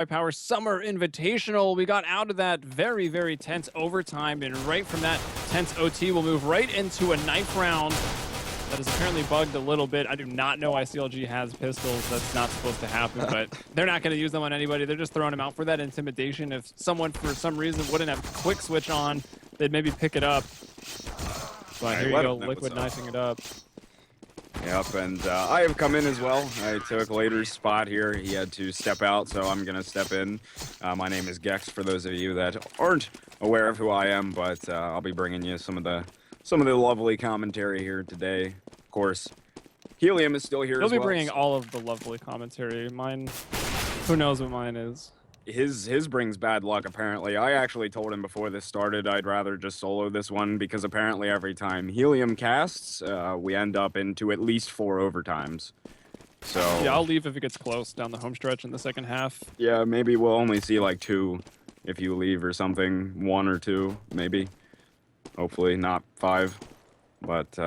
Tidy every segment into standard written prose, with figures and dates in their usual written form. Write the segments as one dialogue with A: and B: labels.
A: iBUYPOWER Summer Invitational. We got out of that very, very tense overtime, and right from that tense OT, we'll move right into a knife round that is apparently bugged a little bit. I do not know why CLG has pistols. That's not supposed to happen, but they're not going to use them on anybody. They're just throwing them out for that intimidation. If someone, for some reason, wouldn't have quick switch on, they'd maybe pick it up. But here you go, Liquid knifing it up.
B: Yep, and I have come in as well. I took Later's spot here. He had to step out, so I'm going to step in. My name is Gex, for those of you that aren't aware of who I am, but I'll be bringing you some of the lovely commentary here today. Of course, Helium is still here as well.
A: He'll be bringing all of the lovely commentary. Mine, who knows what mine is.
B: His brings bad luck, apparently. I actually told him before this started I'd rather just solo this one, because apparently every time Helium casts, we end up into at least 4 overtimes. So
A: yeah, I'll leave if it gets close down the home stretch in the second half.
B: Yeah, maybe we'll only see like 2 if you leave or something. 1 or 2, maybe. Hopefully not 5. But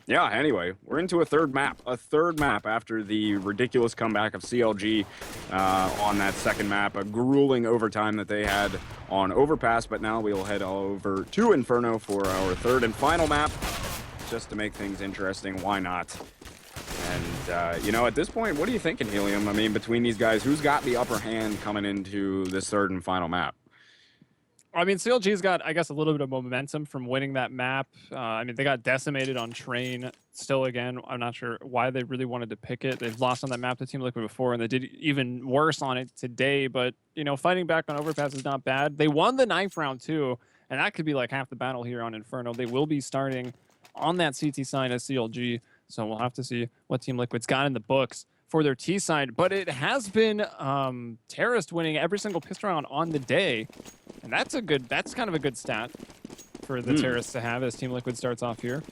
B: yeah, anyway, we're into a third map. A third map after the ridiculous comeback of CLG on that second map. A grueling overtime that they had on Overpass, but now we'll head over to Inferno for our third and final map. Just to make things interesting, why not? And, you know, at this point, what are you thinking, Helium? I mean, between these guys, who's got the upper hand coming into this third and final map?
A: I mean, CLG's got, I guess, a little bit of momentum from winning that map. I mean, they got decimated on Train still again. I'm not sure why they really wanted to pick it. They've lost on that map to Team Liquid before, and they did even worse on it today. But, you know, fighting back on Overpass is not bad. They won the knife round, too, and that could be like half the battle here on Inferno. They will be starting on that CT side as CLG, so we'll have to see what Team Liquid's got in the books for their T side. But it has been Terrorist winning every single pistol round on the day. And that's kind of a good stat for the Terrorists to have as Team Liquid starts off here.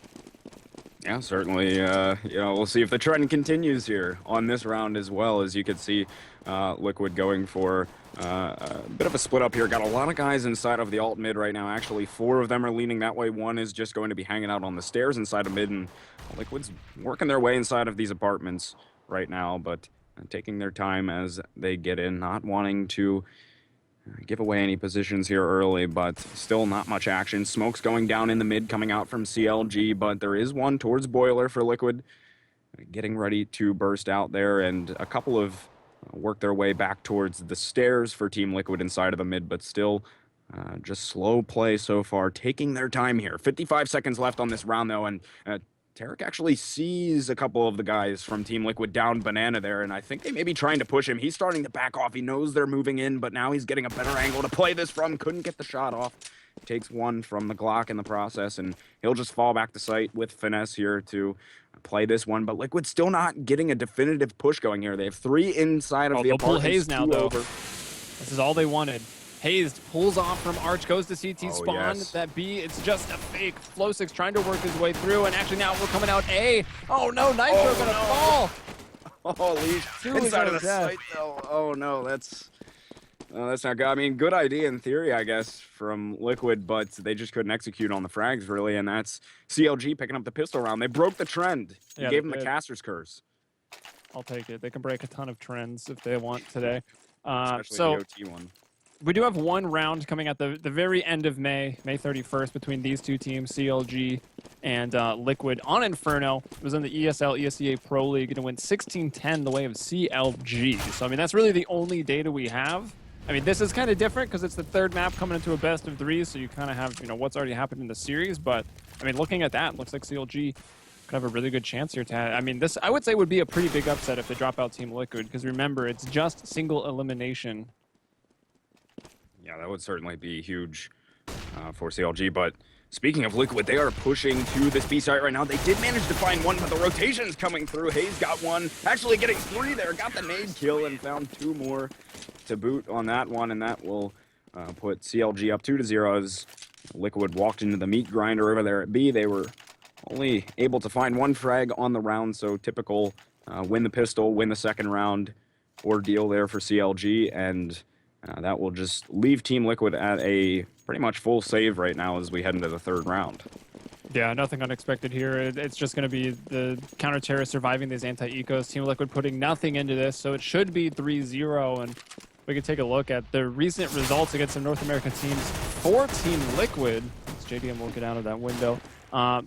B: Yeah, certainly. You know, we'll see if the trend continues here on this round as well. As you can see, Liquid going for a bit of a split up here. Got a lot of guys inside of the alt mid right now. Actually, 4 of them are leaning that way. 1 is just going to be hanging out on the stairs inside of mid, and Liquid's working their way inside of these apartments right now, but taking their time as they get in, not wanting to give away any positions here early, but still not much action. Smoke's going down in the mid, coming out from CLG, but there is one towards Boiler for Liquid, getting ready to burst out there, and a couple of work their way back towards the stairs for Team Liquid inside of the mid, but still just slow play so far, taking their time here. 55 seconds left on this round, though, and Tarik actually sees a couple of the guys from Team Liquid down Banana there, and I think they may be trying to push him. He's starting to back off. He knows they're moving in, but now he's getting a better angle to play this from. Couldn't get the shot off. Takes one from the Glock in the process, and he'll just fall back to sight with finesse here to play this one. But Liquid still not getting a definitive push going here. They have 3 inside of the apartment.
A: Pull hazed now, though. This is all they wanted. Hazed pulls off from Arch, goes to CT spawn.
B: Yes.
A: That B, it's just a fake. flowsicK trying to work his way through, and actually now we're coming out A. Oh no, Nitro gonna fall.
B: Oh, Leash inside of the site though. Oh no, that's not good. I mean, good idea in theory, I guess, from Liquid, but they just couldn't execute on the frags really, and that's CLG picking up the pistol round. They broke the trend. You gave them the caster's curse.
A: I'll take it. They can break a ton of trends if they want today.
B: Especially
A: so
B: the OT one.
A: We do have one round coming at the very end of May 31st, between these 2 teams, CLG and Liquid on Inferno. It was in the ESL ESEA Pro League, going to win 16-10 the way of CLG. So, I mean, that's really the only data we have. I mean, this is kind of different because it's the third map coming into a best of 3, so you kind of have, you know, what's already happened in the series. But, I mean, looking at that, it looks like CLG could have a really good chance here to have, I mean, this, I would say, would be a pretty big upset if they drop out Team Liquid, because remember, it's just single elimination.
B: Yeah, that would certainly be huge for CLG, but speaking of Liquid, they are pushing to this B site right now. They did manage to find one, but the rotation's coming through. Hayes got one, actually getting 3 there, got the nade kill, and found 2 more to boot on that one, and that will put CLG up 2-0 as Liquid walked into the meat grinder over there at B. They were only able to find 1 frag on the round, so typical win the pistol, win the second round ordeal there for CLG, and that will just leave Team Liquid at a pretty much full save right now as we head into the third round.
A: Yeah, nothing unexpected here. It's just going to be the counter-terrorists surviving these anti-ecos. Team Liquid putting nothing into this, so it should be 3-0. And we can take a look at the recent results against some North American teams for Team Liquid. As JDM will get out of that window.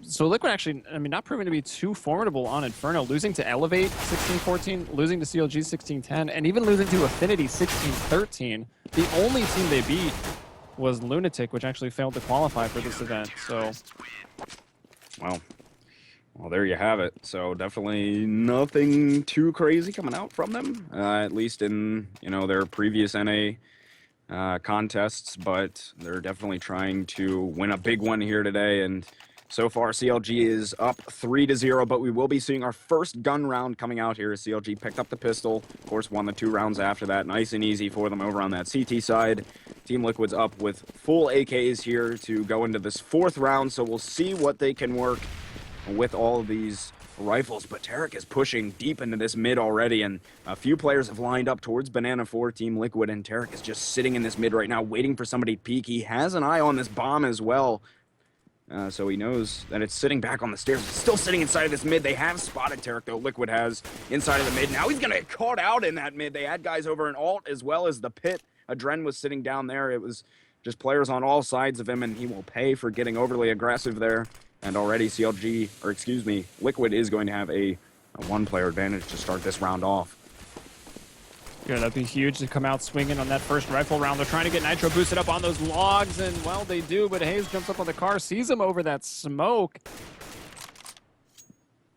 A: So Liquid actually, I mean, not proving to be too formidable on Inferno, losing to Elevate 16-14, losing to CLG 16-10, and even losing to Affinity 16-13. The only team they beat was Lunatic, which actually failed to qualify for this event. So,
B: well, there you have it. So definitely nothing too crazy coming out from them, at least in their previous NA contests. But they're definitely trying to win a big one here today. And so far, CLG is up 3-0. But we will be seeing our first gun round coming out here. CLG picked up the pistol, of course, won the 2 rounds after that. Nice and easy for them over on that CT side. Team Liquid's up with full AKs here to go into this 4th round. So we'll see what they can work with all of these rifles, but Tarik is pushing deep into this mid already, and a few players have lined up towards Banana for Team Liquid, and Tarik is just sitting in this mid right now, waiting for somebody to peek. He has an eye on this bomb as well, so he knows that it's sitting back on the stairs. It's still sitting inside of this mid. They have spotted Tarik, though. Liquid has inside of the mid. Now he's going to get caught out in that mid. They had guys over in alt as well as the pit. adreN was sitting down there. It was just players on all sides of him, and he will pay for getting overly aggressive there. And already Liquid is going to have a 1-player advantage to start this round off.
A: Yeah, that'd be huge to come out swinging on that first rifle round. They're trying to get Nitro boosted up on those logs, and, well, they do, but hazed jumps up on the car, sees him over that smoke.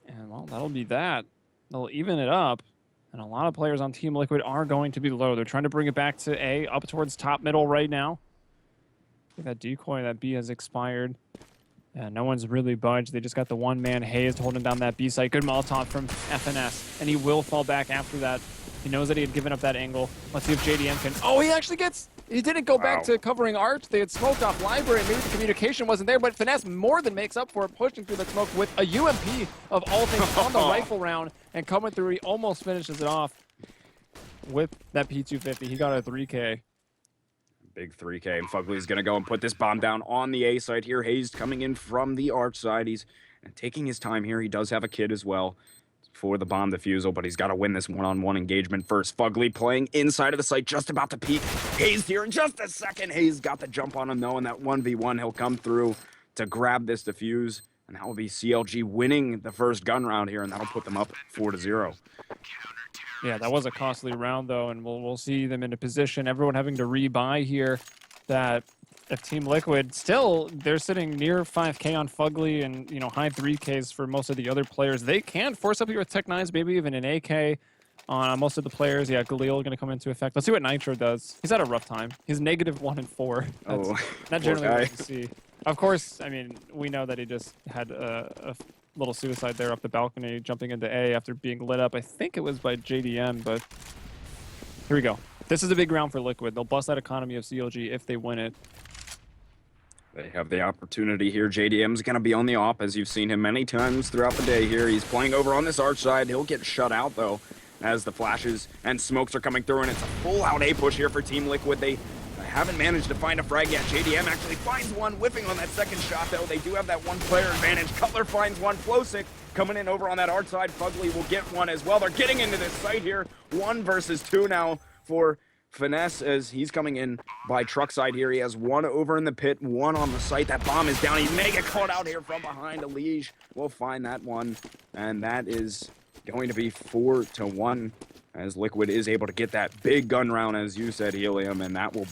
A: And, well, that'll be that. They'll even it up, and a lot of players on Team Liquid are going to be low. They're trying to bring it back to A, up towards top middle right now. I think that decoy, that B has expired. And no one's really budged. They just got the one-man hazed holding down that B site. Good Molotov from FNS, and he will fall back after that. He knows that he had given up that angle. Let's see if JDM can... Oh, he actually gets... He didn't go back to covering Arch. They had smoked off library. Maybe the communication wasn't there, but Finesse more than makes up for it, pushing through the smoke with a UMP of all things on the rifle round and coming through. He almost finishes it off with that P250. He got a 3K.
B: Big 3K, and FugLy's going to go and put this bomb down on the A side here. hazed coming in from the Arch side. He's taking his time here. He does have a kid as well for the bomb defusal, but he's got to win this one-on-one engagement first. FugLy playing inside of the site, just about to peek. hazed here in just a second. hazed got the jump on him, though, and that 1v1, he'll come through to grab this defuse, and that will be CLG winning the first gun round here, and that'll put them up 4-0.
A: Yeah, that was a costly round, though, and we'll see them in a position, everyone having to rebuy here, that if Team Liquid, still, they're sitting near 5K on FugLy and, high 3Ks for most of the other players. They can force up here with Tech-9s, maybe even an AK on most of the players. Yeah, Galil going to come into effect. Let's see what Nitro does. He's had a rough time. He's -1 and 4. That's not generally what you see. Of course, I mean, we know that he just had a little suicide there up the balcony, jumping into A after being lit up. I think it was by JDM, but here we go. This is a big round for Liquid. They'll bust that economy of CLG if they win it.
B: They have the opportunity here. JDM's going to be on the op, as you've seen him many times throughout the day here. He's playing over on this Arch side. He'll get shut out, though, as the flashes and smokes are coming through, and it's a full-out A push here for Team Liquid. They haven't managed to find a frag yet. JDM actually finds one, whiffing on that second shot, though. They do have that 1-player advantage. Cutler finds one. flowsicK coming in over on that Arch side. FugLy will get one as well. They're getting into this site here. 1 versus 2 now for Finesse, as he's coming in by truck side here. He has 1 over in the pit, 1 on the site. That bomb is down. He may get caught out here from behind. EliGE will find that one, and that is going to be 4-1, as Liquid is able to get that big gun round, as you said, Helium, and that will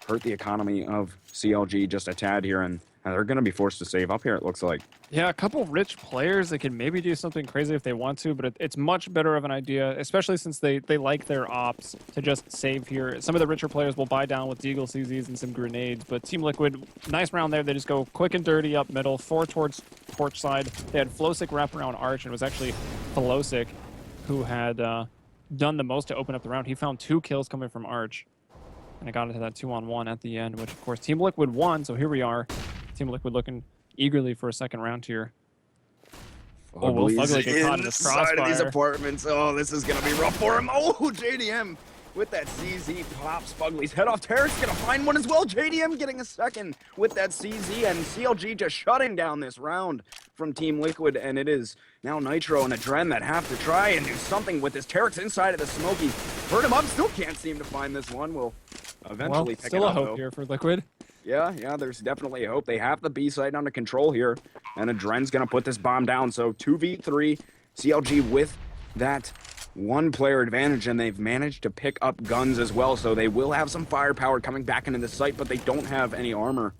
B: hurt the economy of CLG just a tad here, and they're going to be forced to save up here, it looks like.
A: Yeah, a couple rich players that can maybe do something crazy if they want to, but it's much better of an idea, especially since they like their ops, to just save here. Some of the richer players will buy down with Deagle CZs and some grenades, but Team Liquid, nice round there. They just go quick and dirty up middle, 4 towards porch side. They had flowsicK wrap around Arch, and it was actually flowsicK who had done the most to open up the round. He found 2 kills coming from Arch, and it got into that 2-on-1 at the end, which, of course, Team Liquid won, so here we are. Team Liquid looking eagerly for a second round here.
B: Oh, will
A: FugLy get caught in this crossfire?
B: Inside of these apartments. Oh, this is going to be rough for him. Oh, JDM with that CZ pops FugLy's head off. Tarik's going to find one as well. JDM getting a second with that CZ, and CLG just shutting down this round from Team Liquid, and it is now Nitro and adreN that have to try and do something with this. Tarik's inside of the smoky. Burn him up, still can't seem to find this one. Will eventually pick
A: still
B: it
A: a
B: up,
A: hope
B: though.
A: here for Liquid.
B: Yeah, there's definitely hope. They have the B site under control here, and adreN's gonna put this bomb down. So 2v3, CLG with that one player advantage, and they've managed to pick up guns as well. So they will have some firepower coming back into the site, but they don't have any armor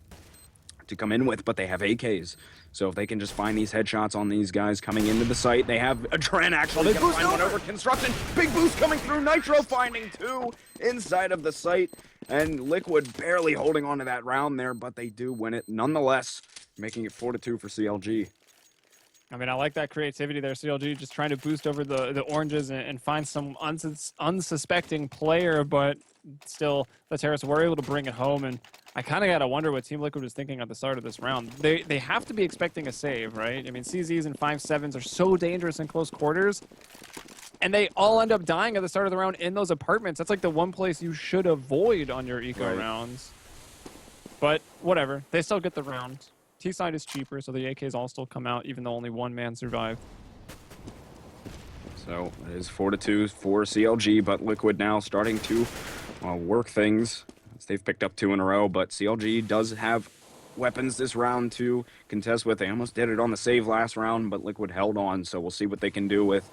B: to come in with, but they have AKs. So if they can just find these headshots on these guys coming into the site, they have adreN actually gonna find one over construction. Big boost coming through, Nitro finding two inside of the site, and Liquid barely holding on to that round there, but they do win it nonetheless, making it 4-2 for CLG.
A: I mean, I like that creativity there, CLG, just trying to boost over the oranges and find some unsuspecting player, but still the Terrorists were able to bring it home. And I kind of got to wonder what Team Liquid was thinking at the start of this round. They have to be expecting a save, right? I mean, CZs and 5.7s are so dangerous in close quarters, and they all end up dying at the start of the round in those apartments. That's like the one place you should avoid on your eco rounds. But whatever, they still get the round. T-side is cheaper, so the AKs all still come out, even though only one man survived.
B: So it is 4-2 for CLG, but Liquid now starting to work things. They've picked up 2 in a row, but CLG does have weapons this round to contest with. They almost did it on the save last round, but Liquid held on, so we'll see what they can do with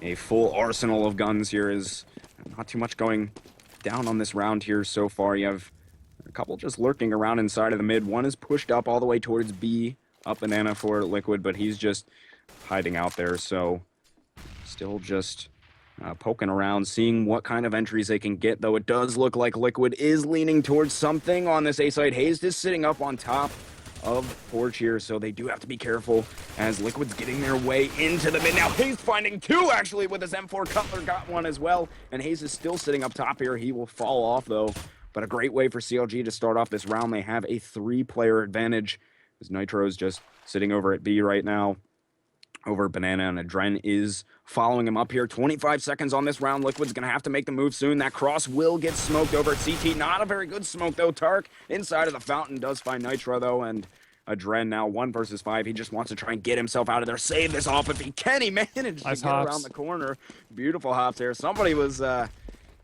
B: a full arsenal of guns here. Is not too much going down on this round here so far. You have a couple just lurking around inside of the mid. One is pushed up all the way towards B, up banana for Liquid, but he's just hiding out there, so still just poking around, seeing what kind of entries they can get, though it does look like Liquid is leaning towards something on this A site. Hazed is sitting up on top of porch here, so they do have to be careful as Liquid's getting their way into the mid. Now Hazed finding 2 actually with his M4. Cutler got one as well, and Hazed is still sitting up top here. He will fall off though, but a great way for CLG to start off this round. They have a 3-player advantage as Nitro's just sitting over at B right now. Over banana, and adreN is following him up here. 25 seconds on this round. Liquid's gonna have to make the move soon. That cross will get smoked over at CT. Not a very good smoke though. Tarik inside of the fountain does find Nitro though, and adreN now 1 versus 5. He just wants to try and get himself out of there. Save this off if he can. He managed to get around the corner. Beautiful hops there. Somebody was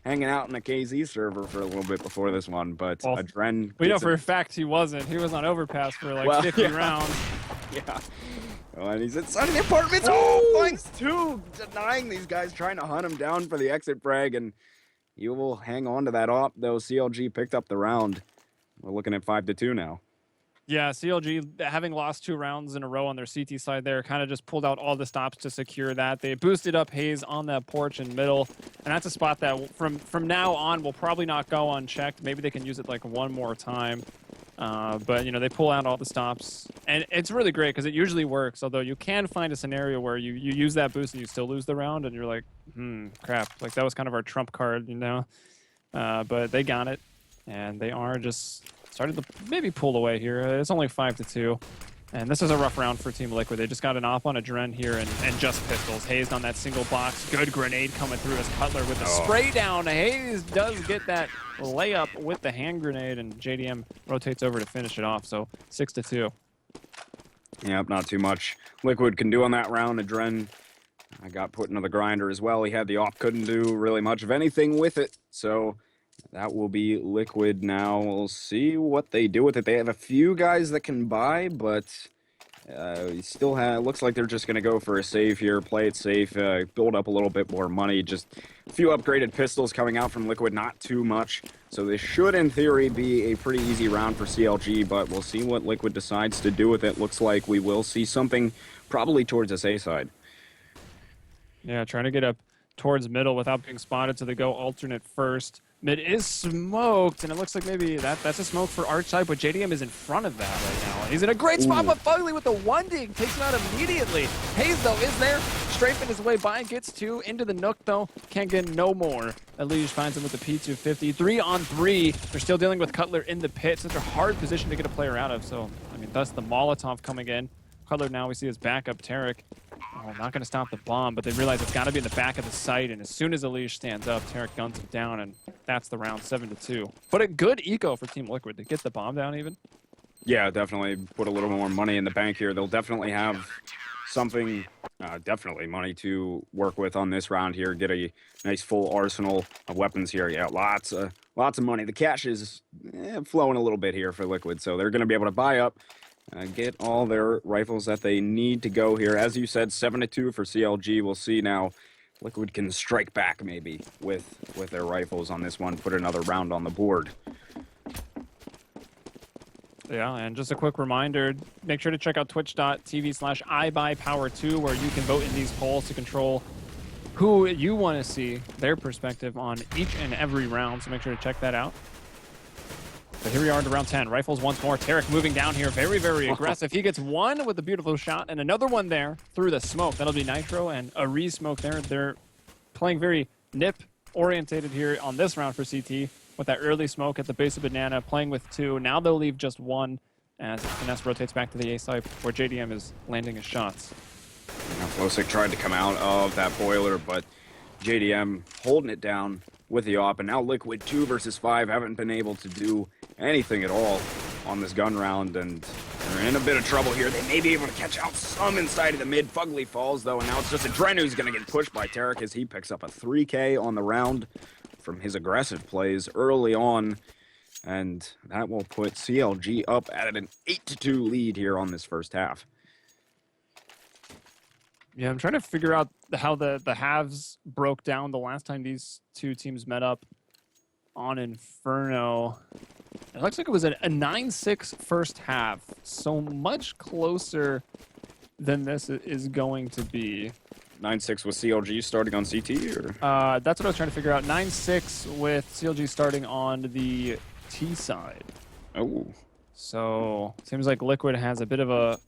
B: hanging out in a KZ server for a little bit before this one, but adreN.
A: We know for a fact he wasn't. He was on overpass for like 50 rounds.
B: Yeah. Oh, and he's inside of the apartments. Oh, finds 2, denying these guys, trying to hunt him down for the exit frag, and you will hang on to that op, though. CLG picked up the round. We're looking at 5-2 now.
A: Yeah, CLG, having lost 2 rounds in a row on their CT side there, kind of just pulled out all the stops to secure that. They boosted up Hazed on that porch in middle, and that's a spot that from now on will probably not go unchecked. Maybe they can use it like one more time. But, you know, they pull out all the stops, and it's really great because it usually works, although you can find a scenario where you use that boost and you still lose the round, and you're like, crap. Like, that was kind of our trump card, you know? But they got it, and they are just started to maybe pull away here. It's only 5-2, and this is a rough round for Team Liquid. They just got an op on adreN here and just pistols. Hazed on that single box. Good grenade coming through as Cutler with the spray down. Hazed does get that layup with the hand grenade, and JDM rotates over to finish it off. So 6-2.
B: Yep, not too much Liquid can do on that round. adreN got put into the grinder as well. He had the op, couldn't do really much of anything with it. So that will be Liquid now. We'll see what they do with it. They have a few guys that can buy, but still looks like they're just going to go for a save here, play it safe, build up a little bit more money. Just a few upgraded pistols coming out from Liquid, not too much. So this should, in theory, be a pretty easy round for CLG, but we'll see what Liquid decides to do with it. Looks like we will see something probably towards this A side.
A: Yeah, trying to get up towards middle without being spotted, so they go alternate first. Mid is smoked, and it looks like maybe that's a smoke for Arch side, but JDM is in front of that right now. And he's in a great spot, but FugLy with the 1-dig takes him out immediately. Hazed, though, is there, strafing his way by, gets 2 into the nook, though. Can't get no more. EliGE finds him with the P250. 3-on-3. They're still dealing with Cutler in the pit. Such a hard position to get a player out of, so, I mean, thus the Molotov coming in. Cutler now we see his backup, Tarik. Oh, not going to stop the bomb, but they realize it's got to be in the back of the site, and as soon as EliGE stands up, Tarik guns him down, and that's the round, 7-2. But a good eco for Team Liquid to get the bomb down even.
B: Yeah, definitely put a little more money in the bank here. They'll definitely have something, definitely money to work with on this round here. Get a nice full arsenal of weapons here. Yeah, lots of money. The cash is flowing a little bit here for Liquid, so they're going to be able to buy up, get all their rifles that they need to go here. As you said, 7-2 for CLG. We'll see now. Liquid can strike back maybe with their rifles on this one, put another round on the board.
A: Yeah, and just a quick reminder, make sure to check out twitch.tv/iBUYPOWER2, where you can vote in these polls to control who you want to see, their perspective on each and every round, so make sure to check that out. But here we are into round 10. Rifles once more. Tarik moving down here, very, very aggressive. He gets one with a beautiful shot, and another one there through the smoke. That'll be Nitro and a re-smoke there. They're playing very nip-orientated here on this round for CT, with that early smoke at the base of Banana, playing with two. Now they'll leave just one as Finesse rotates back to the A site where JDM is landing his shots.
B: Now flowsicK tried to come out of that boiler, but JDM holding it down with the op, and now Liquid 2 versus 5 haven't been able to do anything at all on this gun round, and they're in a bit of trouble here. They may be able to catch out some inside of the mid. FugLy falls, though, and now it's just adreN who's going to get pushed by Tarik as he picks up a 3K on the round from his aggressive plays early on, and that will put CLG up at an 8-2 lead here on this first half.
A: Yeah, I'm trying to figure out how the halves broke down the last time these two teams met up on Inferno. It looks like it was a 9-6 first half, so much closer than this is going to be.
B: 9-6 with CLG starting on CT, or?
A: That's what I was trying to figure out. 9-6 with CLG starting on the T side.
B: Oh.
A: So, seems like Liquid has a bit of a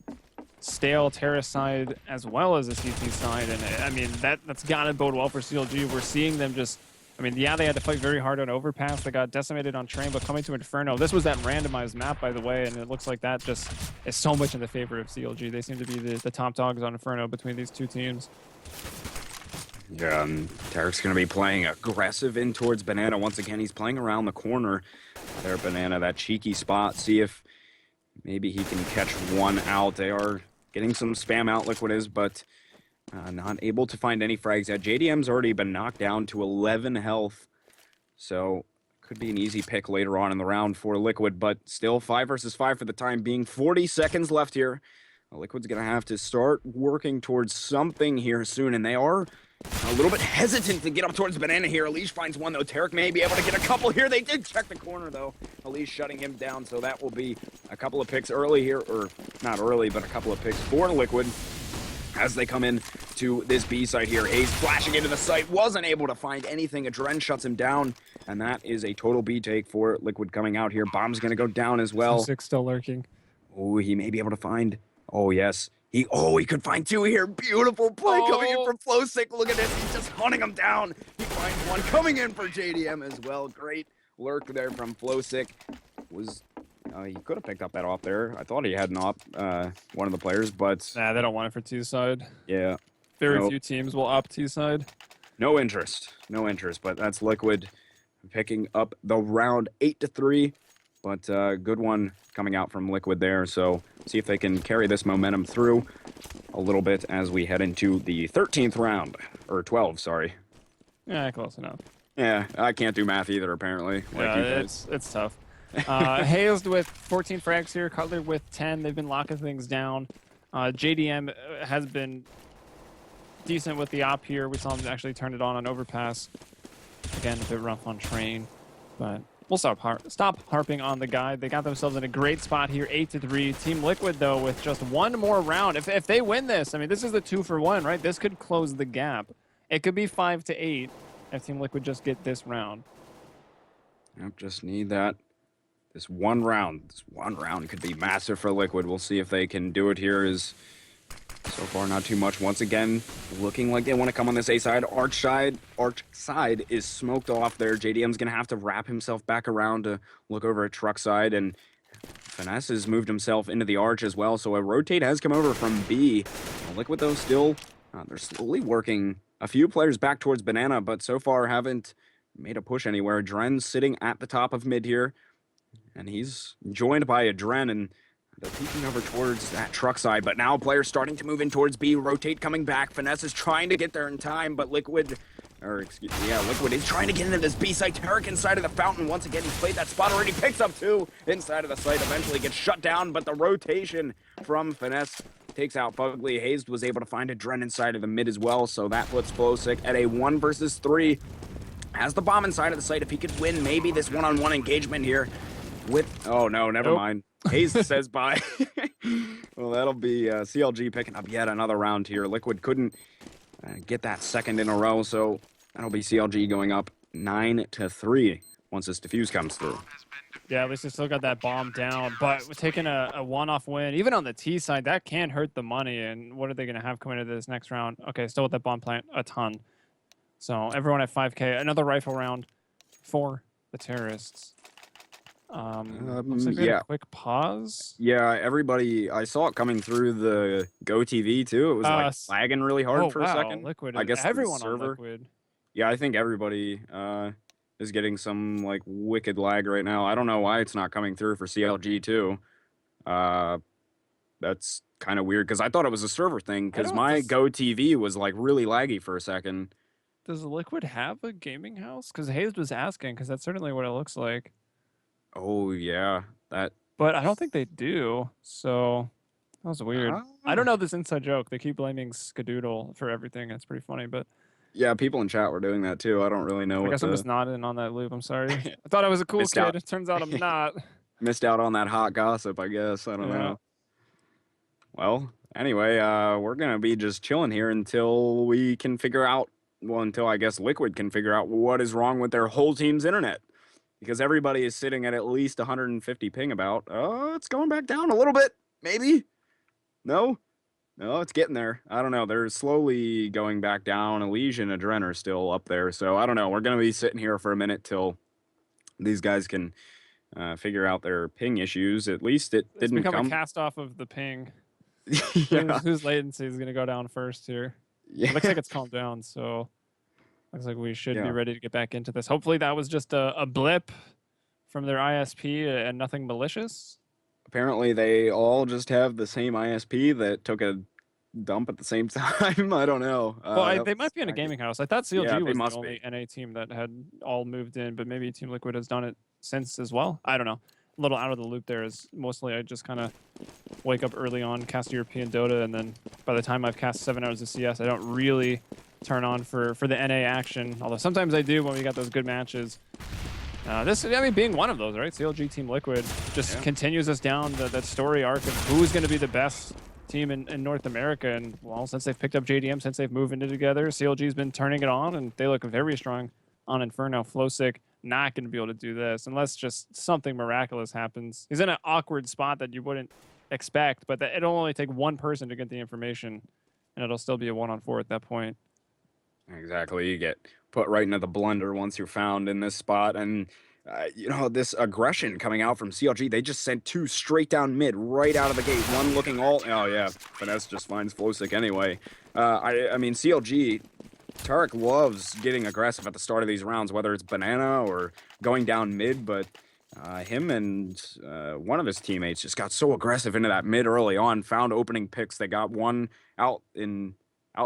A: stale terrace side as well as a CT side, and I mean, that's got to bode well for CLG. We're seeing them just, I mean, yeah, they had to fight very hard on Overpass. They got decimated on Train, but coming to Inferno, this was that randomized map, by the way, and it looks like that just is so much in the favor of CLG. They seem to be the top dogs on Inferno between these two teams.
B: Yeah, and Tarik's going to be playing aggressive in towards Banana. Once again, he's playing around the corner there, Banana, that cheeky spot. See if maybe he can catch one out. They are getting some spam out, Liquid is, but not able to find any frags yet. JDM's already been knocked down to 11 health, so could be an easy pick later on in the round for Liquid, but still 5 versus 5 for the time being. 40 seconds left here. Liquid's going to have to start working towards something here soon, and they are a little bit hesitant to get up towards Banana here. EliGE finds one, though. Tarik may be able to get a couple here. They did check the corner, though. EliGE shutting him down, so that will be a couple of picks early here, or not early, but a couple of picks for Liquid as they come in to this B site here. Ace flashing into the site, wasn't able to find anything. adreN shuts him down, and that is a total B take for Liquid coming out here. Bomb's going to go down as well.
A: Six still lurking.
B: Oh, he may be able to find... Oh, yes. He could find two here. Beautiful play coming in from flowsicK. Look at this. He's just hunting him down. He finds one coming in for JDM as well. Great lurk there from flowsicK. He could have picked up that op there. I thought he had an op, one of the players, but...
A: Nah, they don't want it for T-side.
B: Yeah.
A: Very few teams will opt T-side.
B: No interest, but that's Liquid picking up the round 8-3. But good one coming out from Liquid there. So see if they can carry this momentum through a little bit as we head into the 13th round. Or 12, sorry.
A: Yeah, close enough.
B: Yeah, I can't do math either, apparently.
A: Yeah, it's tough. Hazed with 14 frags here. Cutler with 10. They've been locking things down. JDM has been decent with the op here. We saw him actually turn it on Overpass. Again, a bit rough on Train, but... We'll stop harping on the guy. They got themselves in a great spot here, 8-3. Team Liquid, though, with just one more round. If they win this, I mean, this is the 2-for-1, right? This could close the gap. It could be 5-8 if Team Liquid just get this round.
B: Yep, just need that. This one round could be massive for Liquid. We'll see if they can do it here. So far, not too much. Once again, looking like they want to come on this A side. Arch side is smoked off there. JDM's going to have to wrap himself back around to look over at truck side. And Finesse has moved himself into the arch as well. So a rotate has come over from B. Liquid, though, still, they're slowly working a few players back towards Banana, but so far haven't made a push anywhere. adreN sitting at the top of mid here. And he's joined by adreN, and They're peeking over towards that truck side, but now players starting to move in towards B, rotate coming back. Finesse is trying to get there in time, but Liquid is trying to get into this B site. Tarik inside of the fountain. Once again, he's played that spot already, picks up 2 inside of the site, eventually gets shut down, but the rotation from Finesse takes out FugLy. Hazed was able to find adreN inside of the mid as well, so that puts flowsicK at a 1 versus 3. Has the bomb inside of the site. If he could win maybe this one-on-one engagement here with... Oh, no, never mind. Hazed says bye. Well, that'll be CLG picking up yet another round here. Liquid couldn't get that second in a row, so that'll be CLG going up 9-3 once this defuse comes through.
A: Yeah, at least they still got that bomb down, but we're taking a one-off win. Even on the T side, that can hurt the money, and what are they going to have coming into this next round? Okay, still with that bomb plant, a ton. So everyone at 5K, another rifle round for the terrorists. Looks like they had a quick pause.
B: Yeah, everybody, I saw it coming through the Go TV too. It was like lagging really hard for a second.
A: Liquid,
B: I guess
A: everyone
B: server.
A: on Liquid.
B: Yeah, I think everybody is getting some like wicked lag right now. I don't know why it's not coming through for CLG too. That's kind of weird because I thought it was a server thing because my Go TV was like really laggy for a second.
A: Does Liquid have a gaming house? Because Hazed was asking, because that's certainly what it looks like.
B: Oh, yeah. That.
A: But I don't think they do, so that was weird. I don't know this inside joke. They keep blaming Skadoodle for everything. It's pretty funny, but...
B: Yeah, people in chat were doing that, too. I don't really know
A: I guess I'm just not in on that loop. I'm sorry. I thought I was a cool kid. It turns out I'm not.
B: Missed out on that hot gossip, I guess. I don't know. Well, anyway, we're going to be just chilling here until we can figure out... Well, until I guess Liquid can figure out what is wrong with their whole team's internet. Because everybody is sitting at least 150 ping about. Oh, it's going back down a little bit, maybe? No? No, it's getting there. I don't know. They're slowly going back down. EliGE and adreN are still up there. So I don't know. We're going to be sitting here for a minute till these guys can figure out their ping issues. At least it's didn't
A: become a cast off of the ping.
B: Yeah.
A: Whose latency is going to go down first here? Yeah. It looks like it's calmed down, so looks like we should be ready to get back into this. Hopefully that was just a blip from their ISP and nothing malicious.
B: Apparently they all just have the same ISP that took a dump at the same time. I don't know.
A: Well, they might be in a gaming house. I thought CLG was the only NA team that had all moved in, but maybe Team Liquid has done it since as well. I don't know. A little out of the loop there is mostly I just kind of wake up early on, cast European Dota, and then by the time I've cast 7 hours of CS, I don't really turn on for the NA action, although sometimes I do when we got those good matches. This, I mean, being one of those, right? CLG Team Liquid just continues us down that story arc of who's going to be the best team in North America. And, well, since they've picked up JDM, since they've moved into together, CLG's been turning it on, and they look very strong on Inferno. flowsicK not going to be able to do this unless just something miraculous happens. He's in an awkward spot that you wouldn't expect, but it'll only take one person to get the information, and it'll still be a 1-on-4 at that point.
B: Exactly. You get put right into the blender once you're found in this spot. And, you know, this aggression coming out from CLG, they just sent 2 straight down mid right out of the gate. One looking all... Oh, yeah. Finesse just finds flowsicK anyway. I mean, CLG... Tarik loves getting aggressive at the start of these rounds, whether it's banana or going down mid, but him and one of his teammates just got so aggressive into that mid early on, found opening picks. They got one out in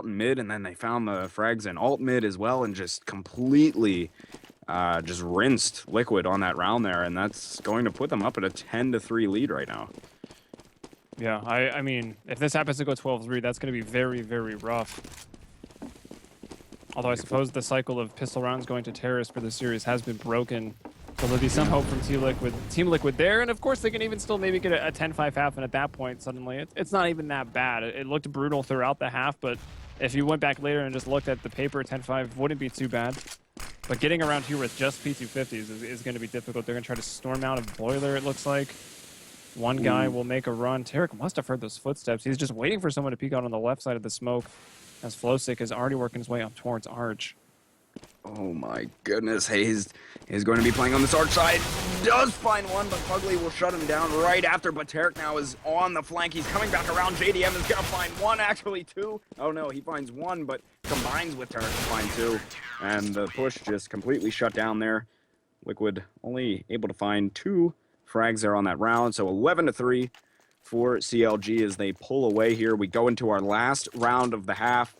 B: mid, and then they found the frags in alt mid as well, and just completely just rinsed Liquid on that round there, and that's going to put them up at a 10-3 lead right now.
A: Yeah, I mean, if this happens to go 12-3, that's going to be very, very rough. Although I suppose the cycle of pistol rounds going to terrorists for the series has been broken. So there'll be some hope from Team Liquid there. And of course, they can even still maybe get a 10-5 half. And at that point, suddenly, it's not even that bad. It looked brutal throughout the half. But if you went back later and just looked at the paper, 10-5 wouldn't be too bad. But getting around here with just P250s is going to be difficult. They're going to try to storm out of Boiler, it looks like. One guy will make a run. Tarik must have heard those footsteps. He's just waiting for someone to peek out on the left side of the smoke, as flowsicK is already working his way up towards Arch.
B: Oh my goodness, Hazed is going to be playing on this Arch side. Does find one, but FugLy will shut him down right after. But Tarik now is on the flank. He's coming back around. JDM is going to find one, actually 2. Oh no, he finds 1, but combines with Tarik to find 2. And the push just completely shut down there. Liquid only able to find 2 frags there on that round. So 11-3 for CLG as they pull away here. We go into our last round of the half.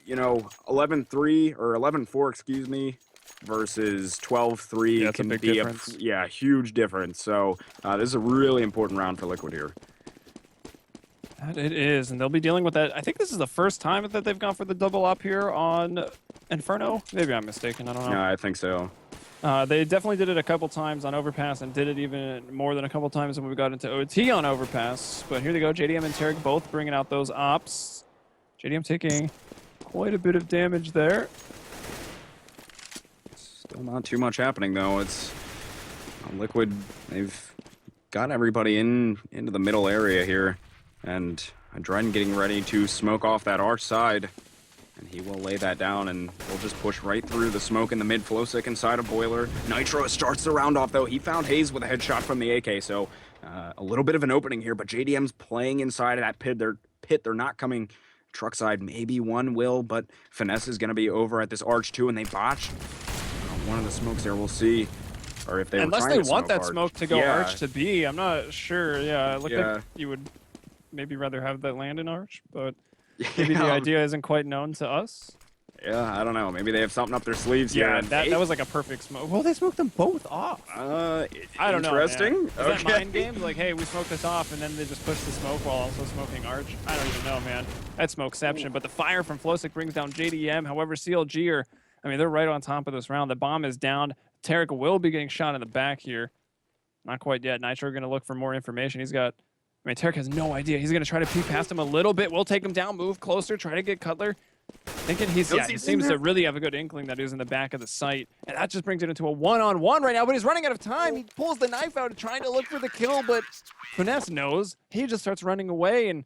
B: You know, 11-3 or 11-4, excuse me, versus 12-3
A: Yeah, it's
B: can
A: a big
B: be
A: difference.
B: a huge difference. So this is a really important round for Liquid here.
A: That it is, and they'll be dealing with that. I think this is the first time that they've gone for the double up here on Inferno. Maybe I'm mistaken. I don't know.
B: No, I think so.
A: They definitely did it a couple times on Overpass and did it even more than a couple times when we got into OT on Overpass. But here they go. JDM and Tarik both bringing out those ops. JDM taking quite a bit of damage there.
B: Still not too much happening, though. It's Liquid. They've got everybody into the middle area here. And adreN getting ready to smoke off that arch side. And he will lay that down, and we'll just push right through the smoke in the mid. flowsicK inside of Boiler. Nitro starts the round off, though. He found hazed with a headshot from the AK, so a little bit of an opening here. But JDM's playing inside of that pit. They're not coming truck side. Maybe one will, but Finesse is going to be over at this arch, too, and they botched one of the smokes there. We'll see. Or if they
A: Unless they want that
B: arch.
A: smoke to go arch to B, I'm not sure. Yeah, it looked like you would maybe rather have that land in arch, but maybe the idea isn't quite known to us.
B: Yeah, I don't know. Maybe they have something up their sleeves here.
A: Yeah, that was like a perfect smoke. Well, they smoked them both off.
B: I
A: don't know.
B: Interesting.
A: Is that mind games? Like, hey, we smoked this off, and then they just push the smoke while also smoking arch? I don't even know, man. That's smokeception. But the fire from flowsicK brings down JDM. However, CLG are, I mean, they're right on top of this round. The bomb is down. Tarik will be getting shot in the back here. Not quite yet. Nitro going to look for more information. He's got, I mean, Tarik has no idea. He's going to try to peek past him a little bit. We'll take him down, move closer, try to get Cutler. Thinking he seems to really have a good inkling that he's in the back of the site. And that just brings it into a one-on-one right now, but he's running out of time. He pulls the knife out trying to look for the kill, but Finesse knows. He just starts running away, and,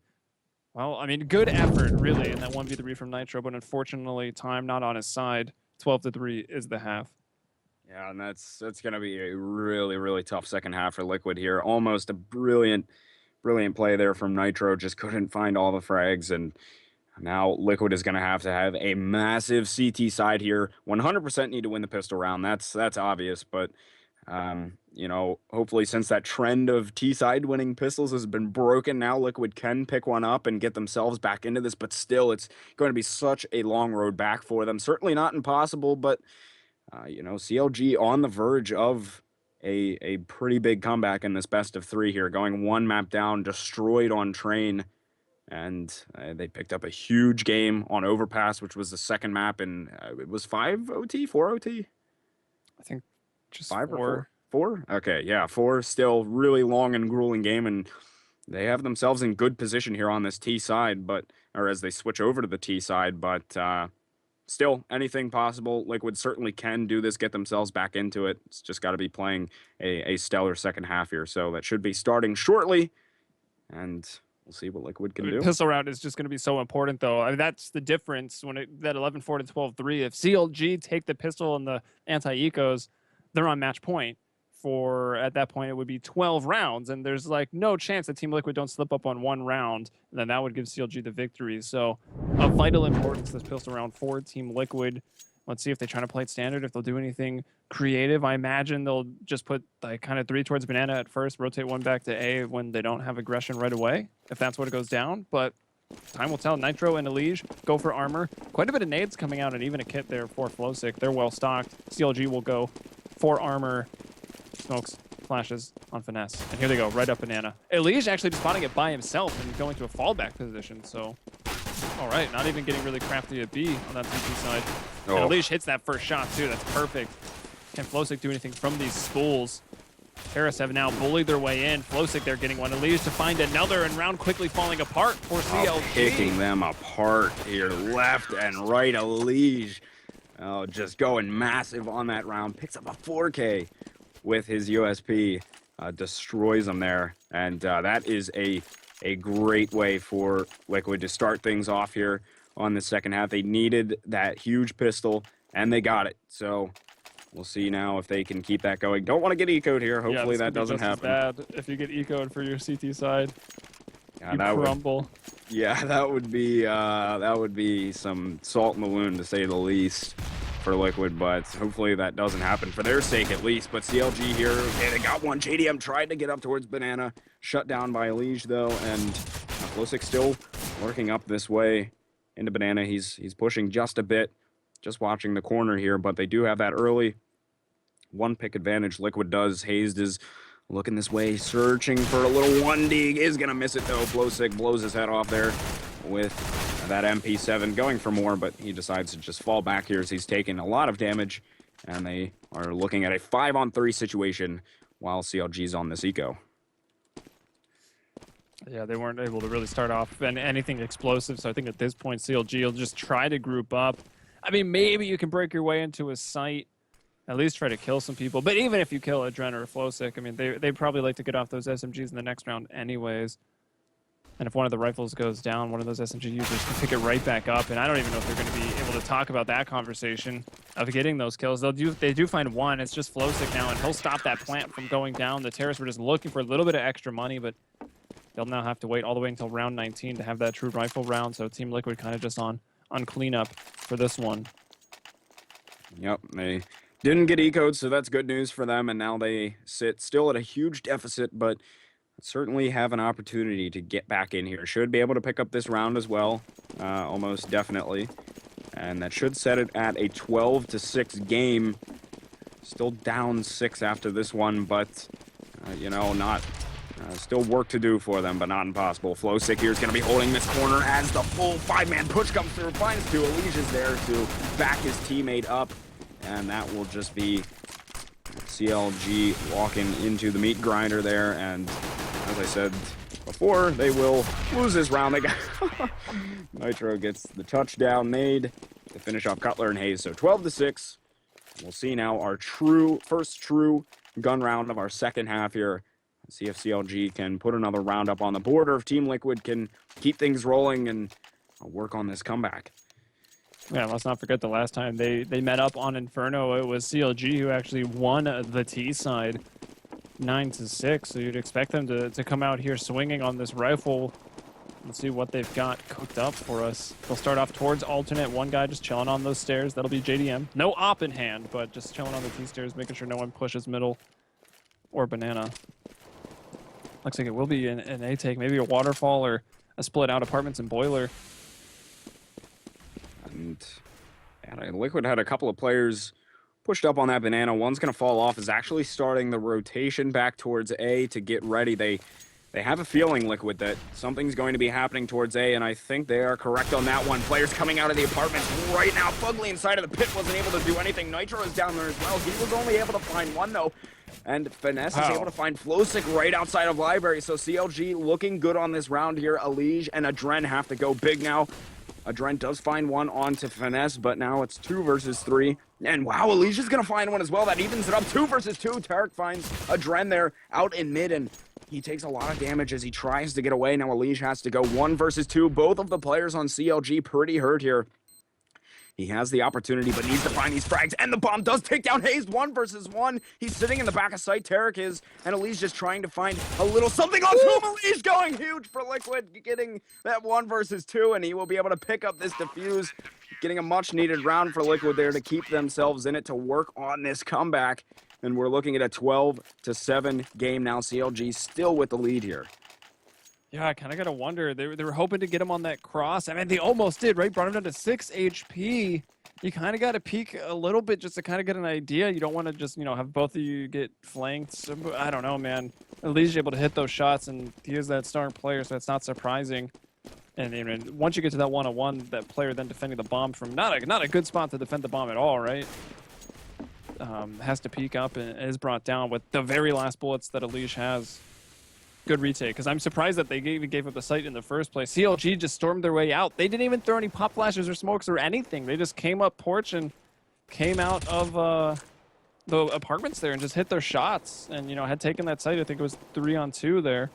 A: well, I mean, good effort, really, in that 1v3 from Nitro, but unfortunately, time not on his side. 12-3 is the half.
B: Yeah, and that's going to be a really, really tough second half for Liquid here. Almost a brilliant play there from Nitro. Just couldn't find all the frags, and now Liquid is going to have a massive CT side here. 100% need to win the pistol round. That's obvious, but you know, hopefully since that trend of T side winning pistols has been broken, now Liquid can pick one up and get themselves back into this. But still, it's going to be such a long road back for them. Certainly not impossible, but you know, CLG on the verge of a pretty big comeback in this best of three here, going one map down, destroyed on train. And they picked up a huge game on Overpass, which was the second map, and it was 5 OT, 4 OT?
A: I think just
B: 5
A: 4.
B: or 4? Okay, yeah, 4. Still really long and grueling game, and they have themselves in good position here on this T side, or as they switch over to the T side, but still, anything possible. Liquid certainly can do this, get themselves back into it. It's just got to be playing a stellar second half here, so that should be starting shortly, and we'll see what Liquid can do.
A: Pistol round is just going to be so important, though. I mean, that's the difference when that 11-4 to 12-3. If CLG take the pistol and the anti-ecos, they're on match point. At that point, it would be 12 rounds, and there's like no chance that Team Liquid don't slip up on one round, and then that would give CLG the victory. So, of vital importance, this pistol round for Team Liquid. Let's see if they try to play it standard, if they'll do anything creative. I imagine they'll just put like kind of 3 towards Banana at first, rotate 1 back to A when they don't have aggression right away, if that's what it goes down. But time will tell. Nitro and EliGE go for armor. Quite a bit of nades coming out, and even a kit there for flowsicK. They're well stocked. CLG will go for armor, smokes, flashes on Finesse. And here they go, right up Banana. EliGE actually just spotting it by himself and going to a fallback position, so... All right, not even getting really crafty at B on that CT side. Oh. And EliGE hits that first shot, too. That's perfect. Can flowsicK do anything from these spools? Paris have now bullied their way in. flowsicK, they're getting one. EliGE to find another, and round quickly falling apart for CLG.
B: Picking them apart here, left and right. EliGE, just going massive on that round. Picks up a 4K with his USP. Destroys them there. And that is a great way for Liquid to start things off here on the second half. They needed that huge pistol, and they got it. So we'll see now if they can keep that going. Don't want to get eco'd here. Hopefully that doesn't happen.
A: Bad if you get eco'd for your CT side.
B: Yeah,
A: you crumble.
B: Yeah, that would be some salt in the wound, to say the least. for Liquid, but hopefully that doesn't happen for their sake at least. But CLG here, okay, they got one. JDM tried to get up towards Banana, shut down by EliGE though, and flowsicK still working up this way into Banana. He's pushing just a bit, just watching the corner here, but they do have that early one pick advantage. Liquid does. Hazed is looking this way, searching for a little 1D, is gonna miss it though. flowsicK blows his head off there with that MP7, going for more, but he decides to just fall back here as he's taking a lot of damage, and they are looking at a 5-on-3 situation while CLG's on this eco.
A: Yeah, they weren't able to really start off anything explosive, so I think at this point CLG will just try to group up. I mean, maybe you can break your way into a site, at least try to kill some people, but even if you kill adreN or a flowsicK, I mean, they probably like to get off those SMGs in the next round anyways. And if one of the rifles goes down, one of those SMG users can pick it right back up. And I don't even know if they're going to be able to talk about that conversation of getting those kills. They do find one. It's just flowsicK now, and he'll stop that plant from going down. The terrorists were just looking for a little bit of extra money, but they'll now have to wait all the way until round 19 to have that true rifle round. So Team Liquid kind of just on cleanup for this one.
B: Yep, they didn't get eco'd, so that's good news for them. And now they sit still at a huge deficit, but certainly have an opportunity to get back in here. Should be able to pick up this round as well, almost definitely. And that should set it at a 12-6 game. Still down 6 after this one, but, you know, not... still work to do for them, but not impossible. flowsicK here is going to be holding this corner as the full 5-man push comes through. Finds two. EliGE is there to back his teammate up, and that will just be CLG walking into the meat grinder there, and as I said before, they will lose this round. They got Nitro gets the touchdown made to finish off Cutler and hazed. So 12-6. We'll see now our first true gun round of our second half here. See if CLG can put another round up on the board, or if Team Liquid can keep things rolling and work on this comeback.
A: Yeah, let's not forget the last time they met up on Inferno, it was CLG who actually won the T side 9-6. So you'd expect them to come out here swinging on this rifle. Let's see what they've got cooked up for us. They'll start off towards alternate. One guy just chilling on those stairs. That'll be JDM. No op in hand, but just chilling on the T stairs, making sure no one pushes middle or Banana. Looks like it will be an A take, maybe a waterfall or a split out apartments and boiler.
B: And Liquid had a couple of players pushed up on that Banana. One's going to fall off, is actually starting the rotation back towards A to get ready. They have a feeling, Liquid, that something's going to be happening towards A, and I think they are correct on that one. Players coming out of the apartments right now. FugLy inside of the pit wasn't able to do anything. Nitro is down there as well. He was only able to find one, though. And Finesse is able to find flowsicK right outside of Library. So CLG looking good on this round here. EliGE and adreN have to go big now. adreN does find one onto Finesse, but now it's 2 versus 3. And wow, EliGE is going to find one as well. That evens it up. 2 versus 2. Tarik finds adreN there out in mid, and he takes a lot of damage as he tries to get away. Now EliGE has to go 1 versus 2. Both of the players on CLG pretty hurt here. He has the opportunity, but needs to find these frags, and the bomb does take down hazed. 1 versus 1. He's sitting in the back of sight. Tarik is, and EliGE just trying to find a little something on him. EliGE going huge for Liquid, getting that 1 versus 2, and he will be able to pick up this defuse, getting a much-needed round for Liquid there to keep themselves in it to work on this comeback. And we're looking at a 12-7 game now. CLG still with the lead here.
A: Yeah, I kind of got to wonder. They were hoping to get him on that cross. I mean, they almost did, right? Brought him down to 6 HP. You kind of got to peek a little bit just to kind of get an idea. You don't want to just, you know, have both of you get flanked. So, I don't know, man. EliGE able to hit those shots, and he is that star player, so it's not surprising. And even once you get to that one-on-one, that player then defending the bomb from not a good spot to defend the bomb at all, right? Has to peek up and is brought down with the very last bullets that EliGE has. Good retake, because I'm surprised that they even gave up the site in the first place. CLG just stormed their way out. They didn't even throw any pop flashes or smokes or anything. They just came up porch and came out of the apartments there and just hit their shots. And, you know, had taken that site. I think it was 3-on-2 there.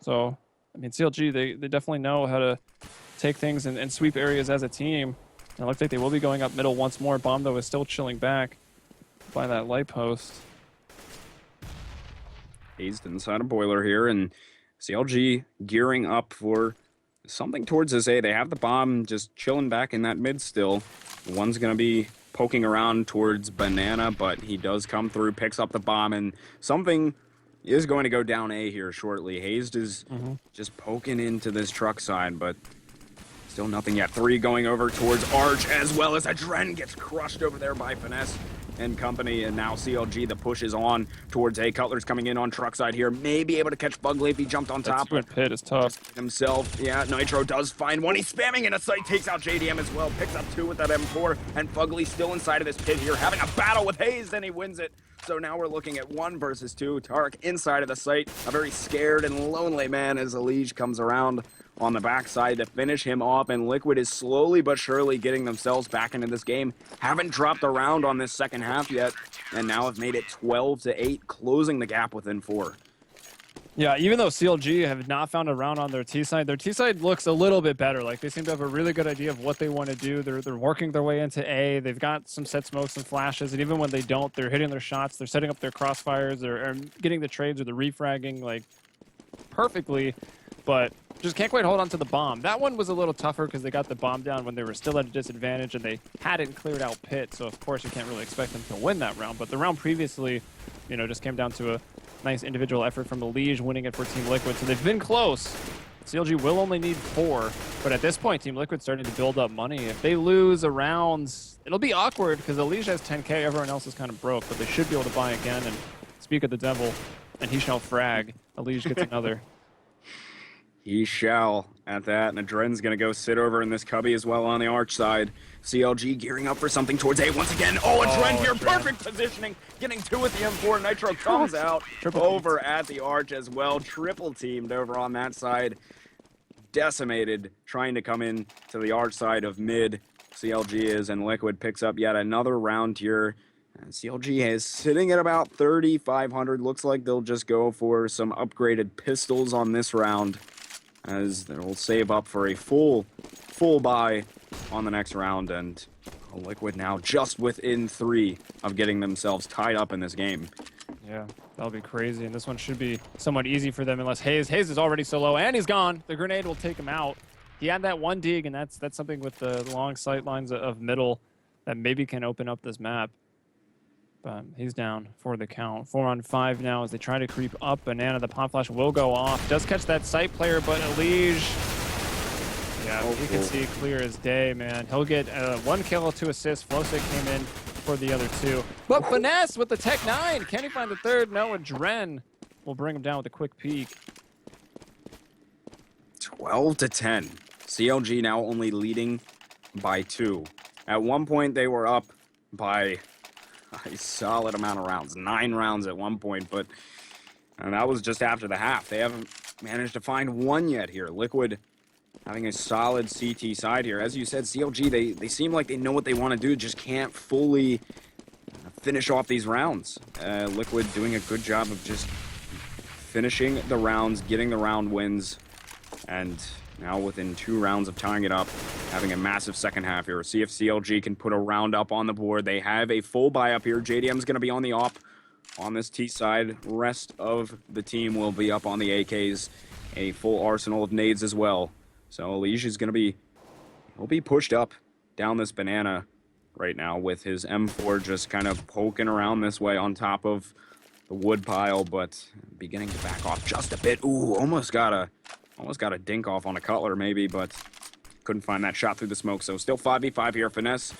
A: So, I mean, CLG, they definitely know how to take things and sweep areas as a team. And it looks like they will be going up middle once more. Bomb, though, is still chilling back by that light post.
B: Hazed inside a boiler here, and CLG gearing up for something towards this A. They have the bomb just chilling back in that mid still. One's going to be poking around towards Banana, but he does come through, picks up the bomb, and something is going to go down A here shortly. Hazed is just poking into this truck side, but still nothing yet. 3 going over towards Arch, as well as adreN gets crushed over there by Finesse and company, and now CLG, the push is on towards A. Cutler's coming in on truck side here, may be able to catch FugLy if he jumped on top.
A: That pit is tough.
B: Himself, yeah, Nitro does find one. He's spamming in a sight, takes out JDM as well, picks up 2 with that M4, and FugLy still inside of this pit here, having a battle with Hazed, and he wins it. So now we're looking at 1 versus 2. Tarik inside of the site, a very scared and lonely man as EliGE comes around on the backside to finish him off, and Liquid is slowly but surely getting themselves back into this game. Haven't dropped a round on this second half yet, and now have made it 12-8, closing the gap within 4.
A: Yeah, even though CLG have not found a round on their T side looks a little bit better. Like, they seem to have a really good idea of what they want to do. They're working their way into A. They've got some set smokes and flashes, and even when they don't, they're hitting their shots. They're setting up their crossfires. They're getting the trades or the refragging like perfectly, but just can't quite hold on to the bomb. That one was a little tougher because they got the bomb down when they were still at a disadvantage and they hadn't cleared out pit. So of course you can't really expect them to win that round. But the round previously, you know, just came down to a nice individual effort from EliGE winning it for Team Liquid. So they've been close. CLG will only need 4, but at this point, Team Liquid's starting to build up money. If they lose a round, it'll be awkward because EliGE has 10K, everyone else is kind of broke, but they should be able to buy again. And speak of the devil, and he shall frag. EliGE gets another.
B: He shall at that, and adreN's gonna go sit over in this cubby as well on the Arch side. CLG gearing up for something towards A once again. Oh, adreN here, perfect positioning, getting 2 with the M4. Nitro comes out over at the Arch as well. Triple teamed over on that side. Decimated, trying to come in to the Arch side of mid. CLG is, and Liquid picks up yet another round here. CLG is sitting at about 3,500. Looks like they'll just go for some upgraded pistols on this round, as they'll save up for a full buy on the next round, and Liquid now just within 3 of getting themselves tied up in this game.
A: Yeah, that'll be crazy, and this one should be somewhat easy for them unless Hazed is already so low, and he's gone. The grenade will take him out. He had that 1 dig, and that's something with the long sight lines of middle that maybe can open up this map. But he's down for the count. 4 on 5 now as they try to creep up. Banana, the pop flash will go off. Does catch that sight player, but EliGE, yeah, you can see clear as day, man. He'll get 1 kill, 2 assists. flowsicK came in for the other 2. But Finesse with the Tech 9. Can he find the 3rd? No, adreN will bring him down with a quick peek.
B: 12-10. CLG now only leading by 2. At one point, they were up by a solid amount of rounds. 9 rounds at one point, but and that was just after the half. They haven't managed to find 1 yet here. Liquid having a solid CT side here. As you said, CLG, they seem like they know what they want to do, just can't fully finish off these rounds. Liquid doing a good job of just finishing the rounds, getting the round wins, and now within 2 rounds of tying it up, having a massive second half here. See if CLG can put a round up on the board. They have a full buy up here. JDM's going to be on the op on this T side. Rest of the team will be up on the AKs. A full arsenal of nades as well. So EliGE is going to be, he'll be pushed up down this banana right now with his M4 just kind of poking around this way on top of the wood pile, but beginning to back off just a bit. Ooh, almost got a dink off on a Cutler maybe, but couldn't find that shot through the smoke. So still 5v5 here. Finesse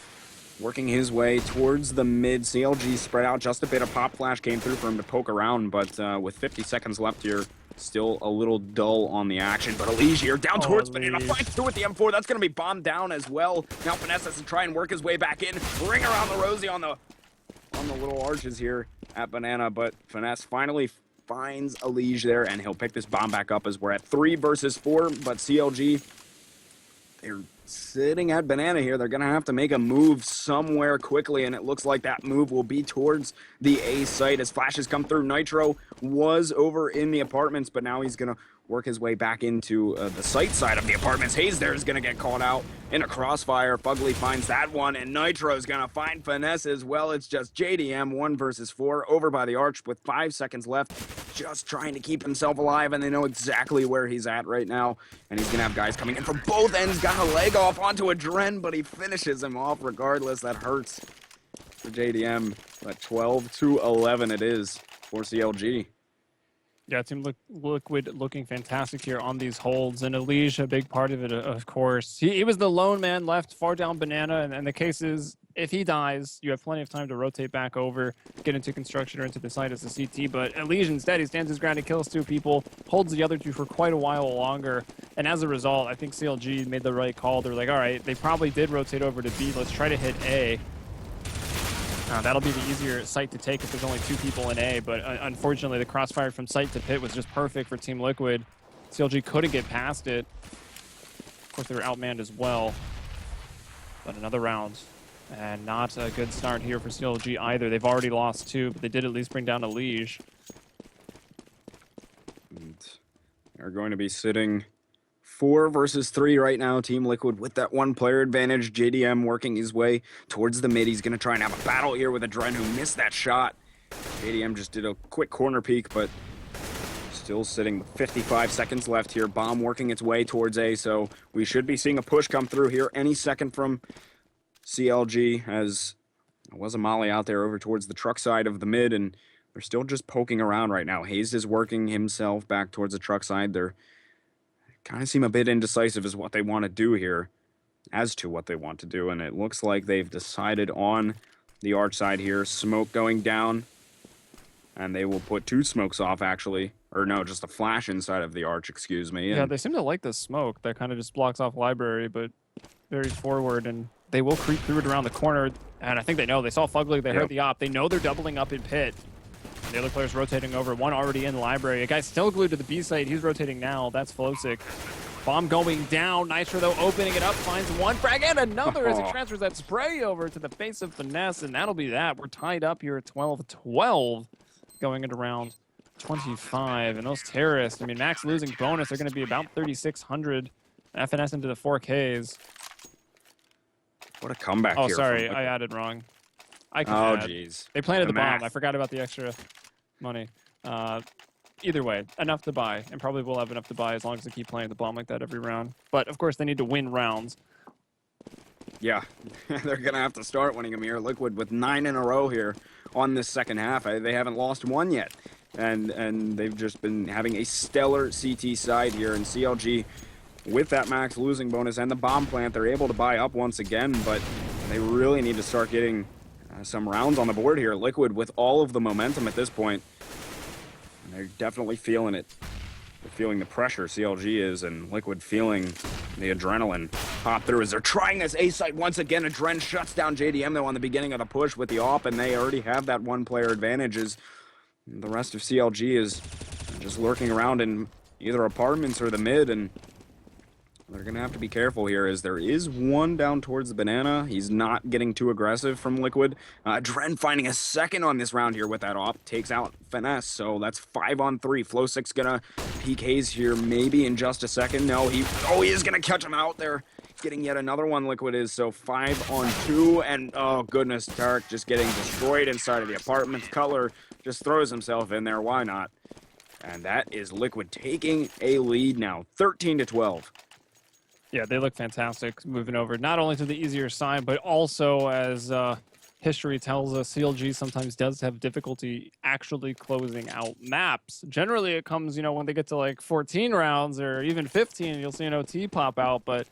B: working his way towards the mid. CLG spread out just a bit. A pop flash came through for him to poke around, but with 50 seconds left here, still a little dull on the action. But EliGE here down towards Medina. Finds 2 with the M4. That's going to be bombed down as well. Now Finesse has to try and work his way back in. Ring around the Rosie on the little arches here at Banana, but Finesse finally finds EliGE there, and he'll pick this bomb back up as we're at 3 versus 4, but CLG, they're sitting at Banana here. They're going to have to make a move somewhere quickly, and it looks like that move will be towards the A site as flashes come through. Nitro was over in the apartments, but now he's going to work his way back into the site side of the apartments. Hazed there is going to get caught out in a crossfire. FugLy finds that one, and Nitro's going to find Finesse as well. It's just JDM 1 versus 4 over by the arch with 5 seconds left, just trying to keep himself alive, and they know exactly where he's at right now. And he's going to have guys coming in from both ends. Got a leg off onto adreN, but he finishes him off regardless. That hurts for JDM, but 12-11 it is for CLG.
A: Yeah, Team Liquid looking fantastic here on these holds, and EliGE a big part of it, of course. He was the lone man left far down Banana, and the case is, if he dies, you have plenty of time to rotate back over, get into construction or into the site as a CT, but EliGE instead, he stands his ground, he kills 2 people, holds the other 2 for quite a while longer, and as a result, I think CLG made the right call. They're like, all right, they probably did rotate over to B, let's try to hit A. That'll be the easier site to take if there's only 2 people in A, but unfortunately the crossfire from site to pit was just perfect for Team Liquid. CLG couldn't get past it. Of course, they were outmanned as well. But another round, and not a good start here for CLG either. They've already lost 2, but they did at least bring down EliGE.
B: They're going to be sitting 4 versus 3 right now. Team Liquid with that 1 player advantage. JDM working his way towards the mid. He's going to try and have a battle here with adreN, who missed that shot. JDM just did a quick corner peek, but still sitting with 55 seconds left here. Bomb working its way towards A, so we should be seeing a push come through here any second from CLG, as there was a molly out there over towards the truck side of the mid, and they're still just poking around right now. Hazed is working himself back towards the truck side. They're kind of seem a bit indecisive as what they want to do here, as to what they want to do, and it looks like they've decided on the arch side here. Smoke going down, and they will put 2 smokes off, actually. Or no, just a flash inside of the arch, excuse me.
A: Yeah, they seem to like the smoke. That kind of just blocks off library, but very forward, and they will creep through it around the corner, and I think they know. They saw FugLy, they heard the op. They know they're doubling up in pit. The other player's rotating over. 1 already in library. A guy's still glued to the B site. He's rotating now. That's flowsicK. Bomb going down. Nitro, though, opening it up. Finds 1 frag and another as he transfers that spray over to the base of Finesse, and that'll be that. We're tied up here at 12-12 going into round 25. And those terrorists, I mean, max losing bonus, they're going to be about 3,600. FNS into the 4Ks.
B: What a comeback
A: here.
B: here.
A: Oh, sorry. I added wrong.
B: Oh, jeez.
A: They planted the bomb. I forgot about the extra money. Either way, enough to buy, and probably will have enough to buy as long as they keep playing the bomb like that every round. But, of course, they need to win rounds.
B: Yeah, they're going to have to start winning them here. Liquid with 9 in a row here on this second half. They haven't lost 1 yet, and they've just been having a stellar CT side here, and CLG with that max losing bonus and the bomb plant, they're able to buy up once again, but they really need to start getting some rounds on the board here. Liquid with all of the momentum at this point. And they're definitely feeling it. They're feeling the pressure, CLG is, and Liquid feeling the adrenaline pop through as they're trying this A site once again. adreN shuts down JDM, though, on the beginning of the push with the op, and they already have that 1 player advantage, as the rest of CLG is just lurking around in either apartments or the mid, and they're going to have to be careful here, as there is 1 down towards the banana. He's not getting too aggressive from Liquid. adreN finding a second on this round here with that op. Takes out Finesse, so that's 5 on 3. flowsicK's going to peek Haze here maybe in just a second. No, he is going to catch him out there. Getting yet another one, Liquid is, so 5 on 2. And, oh, goodness, Tarik just getting destroyed inside of the apartment. Cutler just throws himself in there. Why not? And that is Liquid taking a lead now, 13-12.
A: Yeah, they look fantastic moving over, not only to the easier side, but also, as history tells us, CLG sometimes does have difficulty actually closing out maps. Generally, it comes, when they get to like 14 rounds or even 15, you'll see an OT pop out, but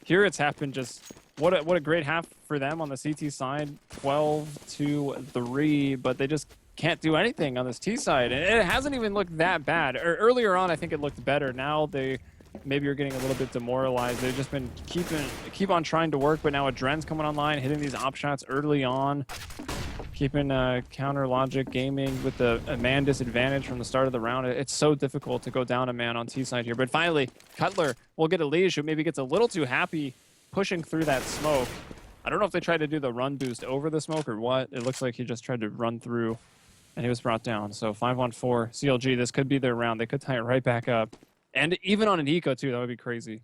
A: here it's happened just, what a great half for them on the CT side, 12-3, but they just can't do anything on this T side, and it hasn't even looked that bad. Earlier on, I think it looked better. Now they maybe are getting a little bit demoralized. They've just been keep on trying to work, but now adreN's coming online, hitting these op shots early on, keeping counter logic gaming with a man disadvantage from the start of the round. It's so difficult to go down a man on T side here. But finally, Cutler will get EliGE, who maybe gets a little too happy pushing through that smoke. I don't know if they tried to do the run boost over the smoke or what. It looks like he just tried to run through, and he was brought down. So 5 on 4. CLG, this could be their round. They could tie it right back up. And even on an eco, too, that would be crazy.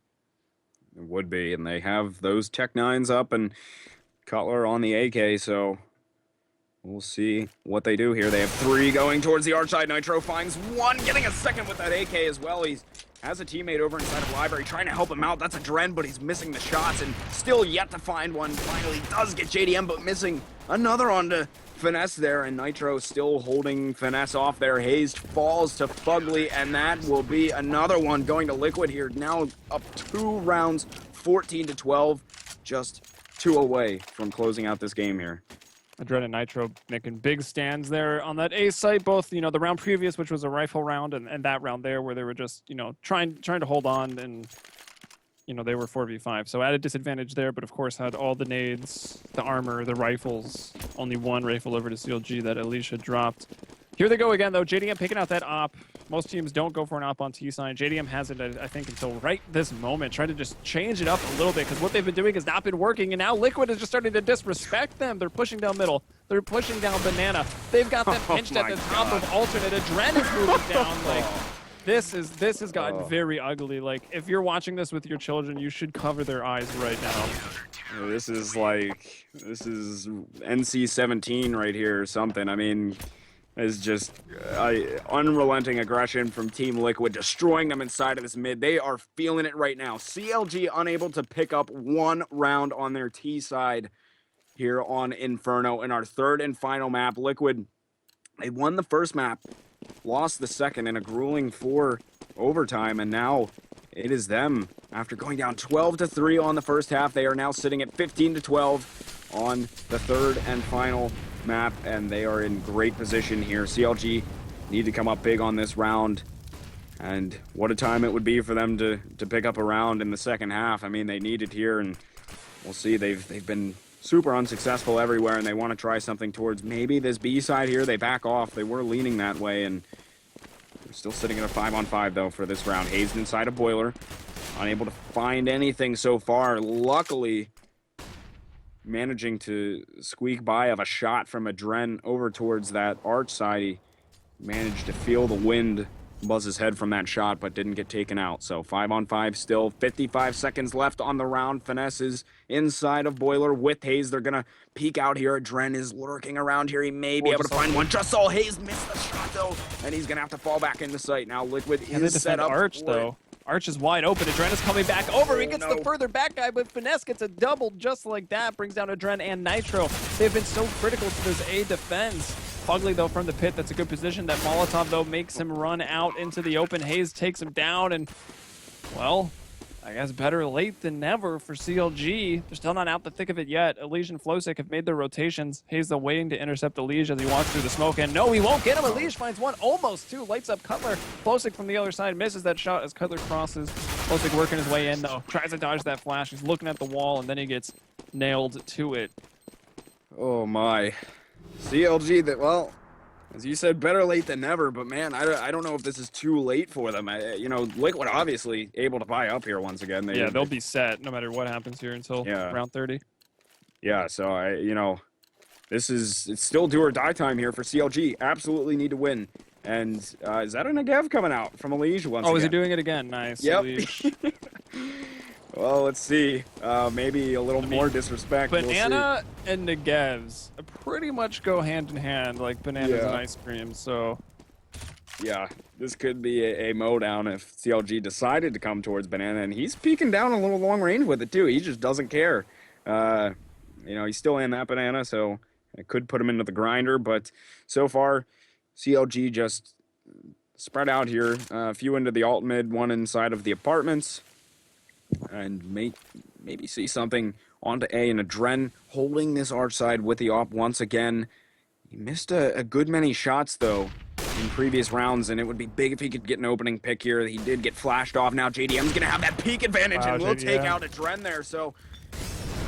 B: It would be, and they have those Tech 9s up and Cutler on the AK, so we'll see what they do here. They have 3 going towards the arch side. Nitro finds 1, getting a second with that AK as well. He has a teammate over inside of library trying to help him out. That's adreN, but he's missing the shots and still yet to find one. Finally does get JDM, but missing Another onto Finesse there, and Nitro still holding Finesse off there. Hazed falls to FugLy, and that will be another one going to Liquid here. Now up 2 rounds, 14-12, just 2 away from closing out this game here.
A: adreN and Nitro making big stands there on that A site, both, you know, the round previous, which was a rifle round, and that round there where they were just, you know, trying to hold on, and, you know, they were 4v5. So at a disadvantage there, but of course had all the nades, the armor, the rifles, only one rifle over to CLG that EliGE had dropped. Here they go again, though. JDM picking out that op. Most teams don't go for an op on T-Sign. JDM hasn't, I think, until right this moment. Trying to just change it up a little bit, because what they've been doing has not been working, and now Liquid is just starting to disrespect them. They're pushing down middle. They're pushing down Banana. They've got them pinched at the top of alternate. adreN is moving down. Like, this has gotten very ugly. Like, if you're watching this with your children, you should cover their eyes right now.
B: This is NC-17 right here or something. I mean, is just unrelenting aggression from Team Liquid, destroying them inside of this mid. They are feeling it right now. CLG unable to pick up 1 round on their T side here on Inferno in our 3rd and final map. Liquid, they won the first map, lost the second in a grueling 4 overtime, and now it is them. After going down 12-3 on the first half, they are now sitting at 15-12 on the 3rd and final map, and they are in great position here. CLG need to come up big on this round, and what a time it would be for them to pick up a round in the second half. I mean, they need it here, and we'll see. They've been super unsuccessful everywhere, and they want to try something towards maybe this B side here. They back off. They were leaning that way, and they're still sitting at a 5-on-5 though for this round. Hazed inside a boiler, unable to find anything so far. Luckily, managing to squeak by of a shot from adreN over towards that arch side. He managed to feel the wind buzz his head from that shot, but didn't get taken out. So 5-on-5 still, 55 seconds left on the round. Finesse is inside of boiler with Hazed. They're gonna peek out here. adreN is lurking around here. He may be able to find one. Just saw Hazed miss the shot though, and he's gonna have to fall back into sight. Now Liquid is set up
A: Arch though. Arch is wide open. adreN is coming back over. He gets the further back guy, but Finesse gets a double just like that. Brings down adreN and Nitro. They've been so critical to this A defense. FugLy, though, from the pit, that's a good position. That Molotov, though, makes him run out into the open. Hazed takes him down, and, well, I guess better late than never for CLG. They're still not out the thick of it yet. EliGE and flowsicK have made their rotations. Hazed, though, waiting to intercept EliGE as he walks through the smoke, and no, he won't get him. EliGE finds one, almost two, lights up Cutler. flowsicK from the other side misses that shot as Cutler crosses. flowsicK working his way in, though. Tries to dodge that flash. He's looking at the wall, and then he gets nailed to it.
B: Oh, my. CLG, that, well, as you said, better late than never, but man, I don't know if this is too late for them. You know, Liquid obviously able to buy up here once again.
A: They'll be set no matter what happens here until round 30.
B: Yeah, so you know, it's still do or die time here for CLG. Absolutely need to win. And is that a Negev coming out from EliGE once again?
A: Oh, is he doing it again? Nice.
B: Yep. Well, let's see. Maybe a little more disrespect.
A: Banana and Negevs pretty much go hand in hand, like bananas and ice cream, so...
B: Yeah, this could be a mow-down if CLG decided to come towards Banana, and he's peeking down a little long range with it, too. He just doesn't care. You know, he's still in that Banana, so it could put him into the grinder, but so far, CLG just spread out here. A few into the alt mid, one inside of the apartments. And maybe see something onto A, and adreN holding this arch side with the op once again. He missed a good many shots, though, in previous rounds, and it would be big if he could get an opening pick here. He did get flashed off. Now JDM's going to have that peak advantage, and will take out adreN there, so...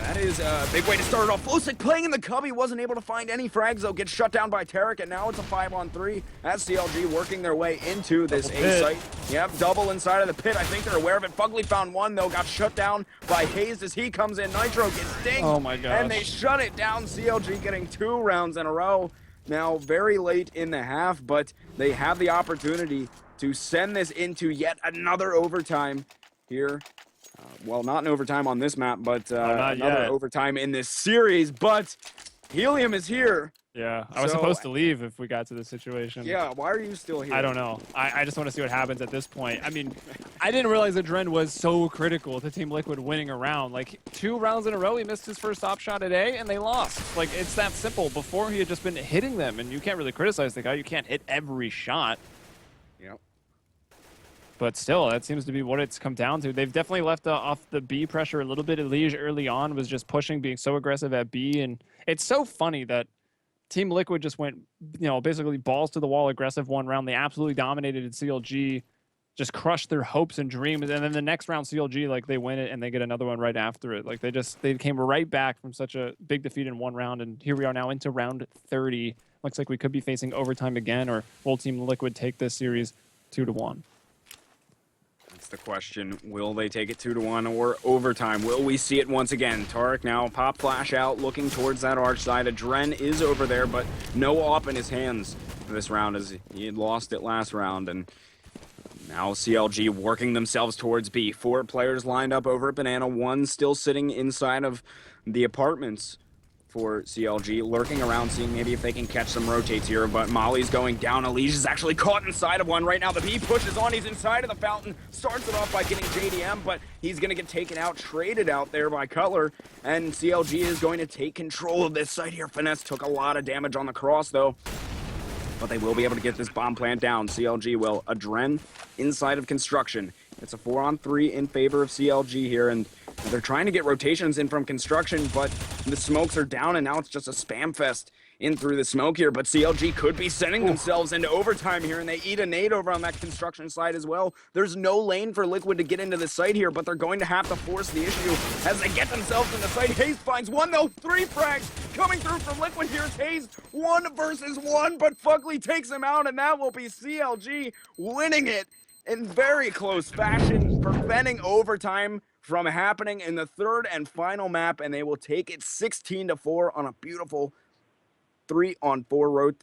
B: That is a big way to start it off. flowsicK playing in the cubby, wasn't able to find any frags, though. Gets shut down by Tarik, and now it's a 5-on-3 as CLG working their way into this A site. Yep, double inside of the pit. I think they're aware of it. FugLy found one, though. Got shut down by Hazed as he comes in. Nitro gets dinged.
A: Oh my gosh.
B: And they shut it down. CLG getting 2 rounds in a row. Now, very late in the half, but they have the opportunity to send this into yet another overtime here. Well, not an overtime on this map, but another overtime in this series. But Helium is here.
A: Yeah, I was supposed to leave if we got to this situation.
B: Yeah, why are you still here?
A: I don't know. I just want to see what happens at this point. I mean, I didn't realize adreN was so critical to Team Liquid winning a round. Like, 2 rounds in a row, he missed his first top shot at A, and they lost. Like, it's that simple. Before, he had just been hitting them, and you can't really criticize the guy. You can't hit every shot.
B: Yep.
A: But still, that seems to be what it's come down to. They've definitely left off the B pressure a little bit. EliGE early on was just pushing, being so aggressive at B, and it's so funny that Team Liquid just went, you know, basically balls to the wall, aggressive one round. They absolutely dominated in CLG, just crushed their hopes and dreams. And then the next round, CLG, like, they win it and they get another one right after it. Like, they came right back from such a big defeat in one round. And here we are now into round 30. Looks like we could be facing overtime again, or will Team Liquid take this series 2-1?
B: That's the question. Will they take it 2-1 or overtime? Will we see it once again? Tarik now pop flash out, looking towards that arch side. adreN is over there, but no op in his hands this round, as he had lost it last round. And now CLG working themselves towards B. 4 players lined up over at Banana. 1 still sitting inside of the apartments for CLG, lurking around, seeing maybe if they can catch some rotates here, but Molly's going down. EliGE is actually caught inside of one right now. The B pushes on, he's inside of the fountain, starts it off by getting JDM, but he's gonna get taken out, traded out there by Cutler, and CLG is going to take control of this site here. Finesse took a lot of damage on the cross though, but they will be able to get this bomb plant down. CLG will. adreN inside of construction. It's a 4-on-3 in favor of CLG here, and they're trying to get rotations in from construction, but the smokes are down, and now it's just a spam fest in through the smoke here. But CLG could be sending themselves into overtime here, and they eat a nade over on that construction side as well. There's no lane for Liquid to get into the site here, but they're going to have to force the issue as they get themselves in the site. hazed finds one, though. 3 frags coming through from Liquid here. It's hazed 1 versus 1, but FugLy takes him out, and that will be CLG winning it in very close fashion, preventing overtime from happening in the 3rd and final map, and they will take it 16-4 on a beautiful 3-on-4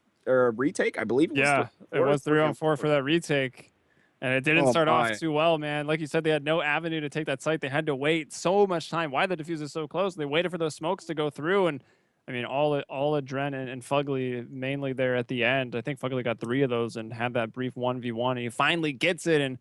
B: retake, I believe.
A: Yeah, it was 3-on-4 for that retake, and it didn't start off too well, man. Like you said, they had no avenue to take that site. They had to wait so much time. Why the defuse is so close? They waited for those smokes to go through, and I mean, all adreN and FugLy mainly there at the end. I think FugLy got 3 of those and had that brief 1v1, and he finally gets it. And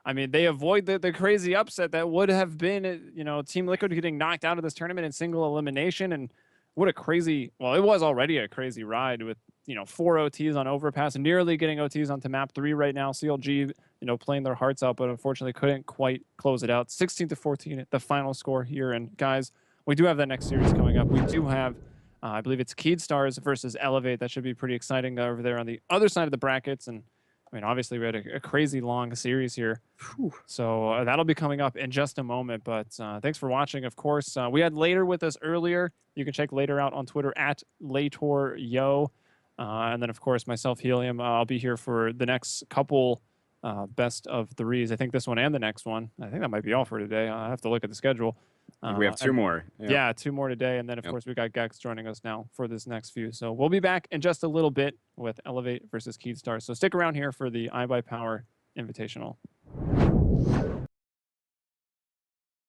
A: I mean, they avoid the crazy upset that would have been, you know, Team Liquid getting knocked out of this tournament in single elimination. And what a crazy, well, it was already a crazy ride with, you know, 4 OTs on overpass, nearly getting OTs onto map 3 right now. CLG, you know, playing their hearts out, but unfortunately couldn't quite close it out. 16-14, the final score here. And guys, we do have that next series coming up. We do have, I believe it's Keydstars versus Elevate. That should be pretty exciting over there on the other side of the brackets. And I mean, obviously we had a crazy long series here. Whew. So that'll be coming up in just a moment. But thanks for watching, of course. We had Later with us earlier. You can check Later out on Twitter at LatorYo. And then, of course, myself, Helium. I'll be here for the next couple best of threes. I think this one and the next one. I think that might be all for today. I have to look at the schedule.
B: We have 2 more.
A: Yeah, 2 more today. And then, of course, we got Gex joining us now for this next few. So we'll be back in just a little bit with Elevate versus Keydstars. So stick around here for the iBUYPOWER Invitational.